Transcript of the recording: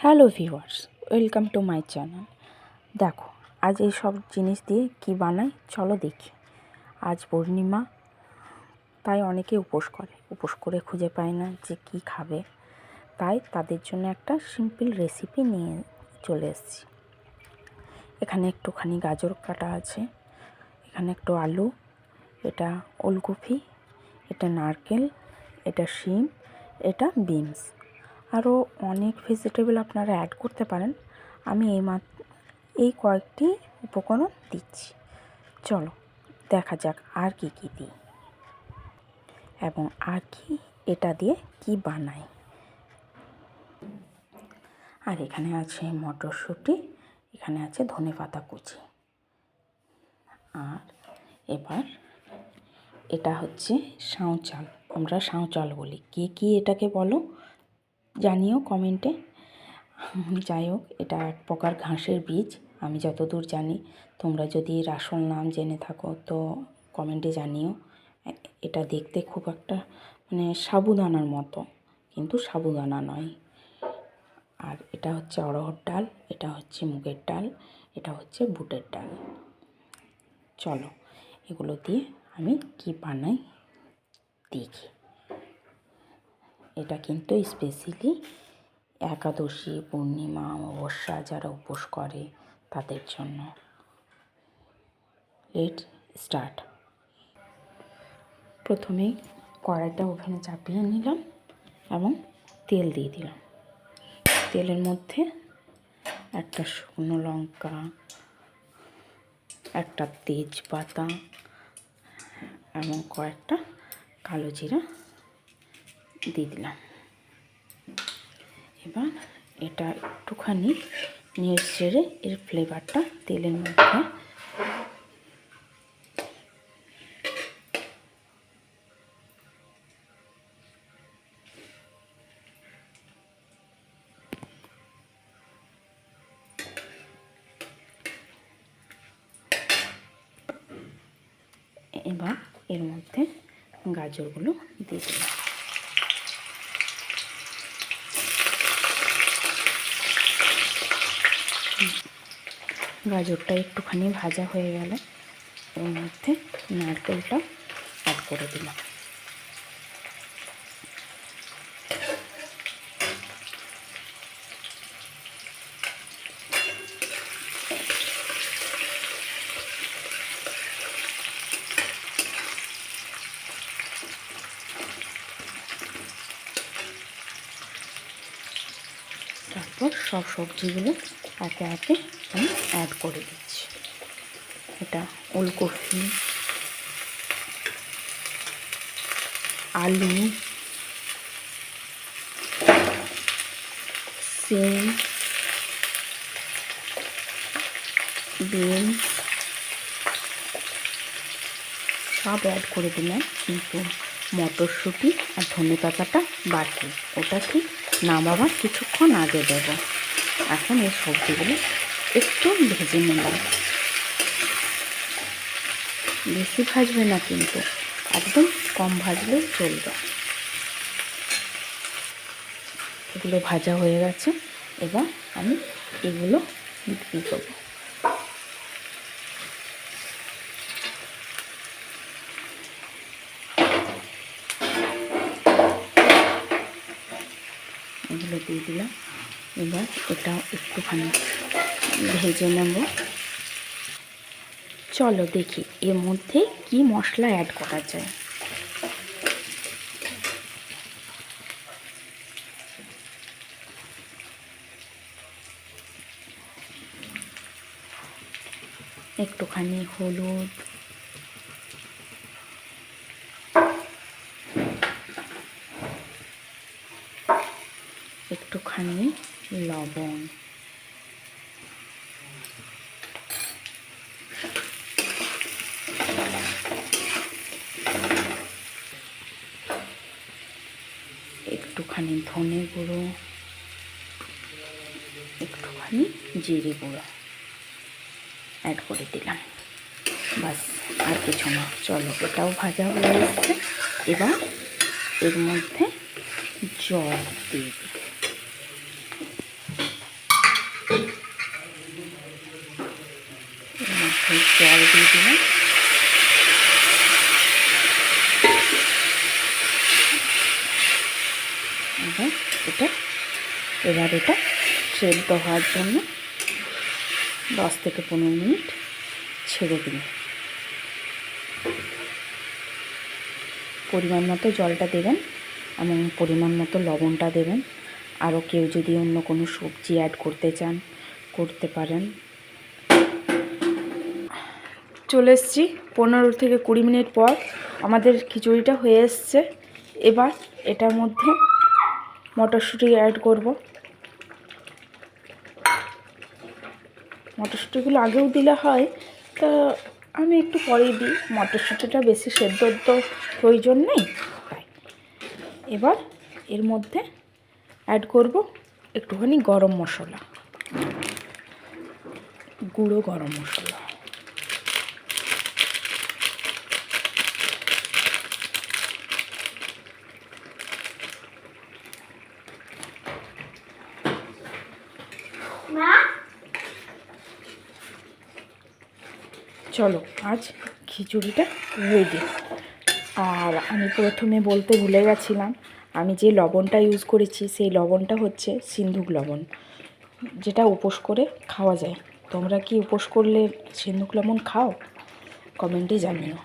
Hello viewers, welcome to my channel. দেখো আজ এই সব জিনিস দিয়ে কি বানাই চলো দেখি। আজ পূর্ণিমা, তাই অনেকে উপোস করে খুঁজে পায় না যে কি খাবে, তাই তাদের জন্য একটা সিম্পল রেসিপি নিয়ে চলে এসেছি। এখানে একটুখানি গাজর কাটা আছে, এখানে একটু আলু, এটা ওলকপি, এটা নারকেল, এটা শিম, এটা বিনস, আরও অনেক ভেজিটেবল আপনারা অ্যাড করতে পারেন। আমি এই কয়েকটি উপকরণ দিচ্ছি। চলো দেখা যাক আর কি কি দিই এবং আর কি এটা দিয়ে কি বানাই। আর এখানে আছে মটরশুঁটি, এখানে আছে ধনেপাতা কুচি। আর এবার এটা হচ্ছে সাউ চাল, আমরা সাউ চাল বলি, কে কী এটাকে বলো জানিও কমেন্টে। যাই হোক, এটা এক প্রকার ঘাসের বীজ আমি যতদূর জানি। তোমরা যদি এর আসল নাম জেনে থাকো তো কমেন্টে জানিও। এটা দেখতে খুব একটা সাবুদানার মতো, কিন্তু সাবুদানা নয়। আর এটা হচ্ছে অড়হর ডাল, এটা হচ্ছে মুগের ডাল, এটা হচ্ছে বুটের ডাল। চলো এগুলো দিয়ে আমি কি বানাই দেখি। এটা কিন্তু স্পেশালি একাদশী, পূর্ণিমা, অমাবস্যা যারা উপোস করে তাদের জন্য। Let's start. প্রথমেই কড়াইটা ওভেনে চাপিয়ে নিলাম এবং তেল দিয়ে দিলাম। তেলের মধ্যে একটা শুকনো লঙ্কা, একটা তেজপাতা এবং কয়েকটা কালো জিরা দিয়ে দিলাম। এবার এটা একটুখানি নেড়ে চেড়ে এর ফ্লেভারটা তেলের মধ্যে এবার এর মধ্যে গাজরগুলো দিয়ে দিলাম। গাজরটা একটুখানি ভাজা হয়ে গেলে এর মধ্যে নারকেলটা অ্যাড করে দিলাম। তারপর সব সবজিগুলো একে একে আমি অ্যাড করে দিচ্ছি। এটা ওলকপি, আলু, সিম, বিনস সব অ্যাড করে দিলাম, কিন্তু মটরশুঁটি আর ধনেপাতাটা বাকি, ওটা ঠিক নামাবার কিছুক্ষণ আগে দেবো। এখন এই সবজিগুলো একটু ভেজে নিলাম, বেশি ভাজবে না কিন্তু, একদম কম ভাজলেও চলবে। এগুলো ভাজা হয়ে গেছে, এবার আমি এগুলো দিয়ে দেবো। এগুলো দিয়ে দিলাম। এবার এটাও একটুখানি ভেজে নেব। চলো দেখি এর মধ্যে কি মশলা অ্যাড করা যায়। একটুখানি হলুদ, একটুখানি লবণ, একটুখানি ধনে গুঁড়ো, একটুখানি জিরে গুঁড়ো অ্যাড করে দিলাম। বাস, আর কিছু না। চলো এটাও ভাজা হয়ে এসছে, এবার এর মধ্যে জল দিয়ে দিই। জল দিয়ে দিলাম। এবার এটা সেদ্ধ হওয়ার জন্য 10 থেকে 15 মিনিট ছেড়ে দিন। পরিমাণ মতো জলটা দেবেন এবং পরিমাণ মতো লবণটা দেবেন। আরও কেউ যদি অন্য কোনো সবজি অ্যাড করতে চান করতে পারেন। চলে এসেছি 15 থেকে 20 মিনিট পর আমাদের খিচুড়িটা হয়ে এসছে। এবার এটার মধ্যে মটরশুঁটি অ্যাড করব। মটরশুঁটিগুলো আগেও দিলে হয়, তা আমি একটু পরেই দিই। মটরশুঁটিটা বেশি সেদ্ধ তো প্রয়োজন নেই তাই। এবার এর মধ্যে অ্যাড করব একটুখানি গরম মশলা, গুঁড়ো গরম মশলা। চলো আজ খিচুড়িটা রেডি। আর আমি প্রথমে বলতে ভুলে গেছিলাম, আমি যে লবণটা ইউজ করেছি সেই লবণটা হচ্ছে সিন্ধুক লবণ, যেটা উপোস করে খাওয়া যায়। তোমরা কি উপোস করলে সিন্ধুক লবণ খাও? কমেন্টে জানিও।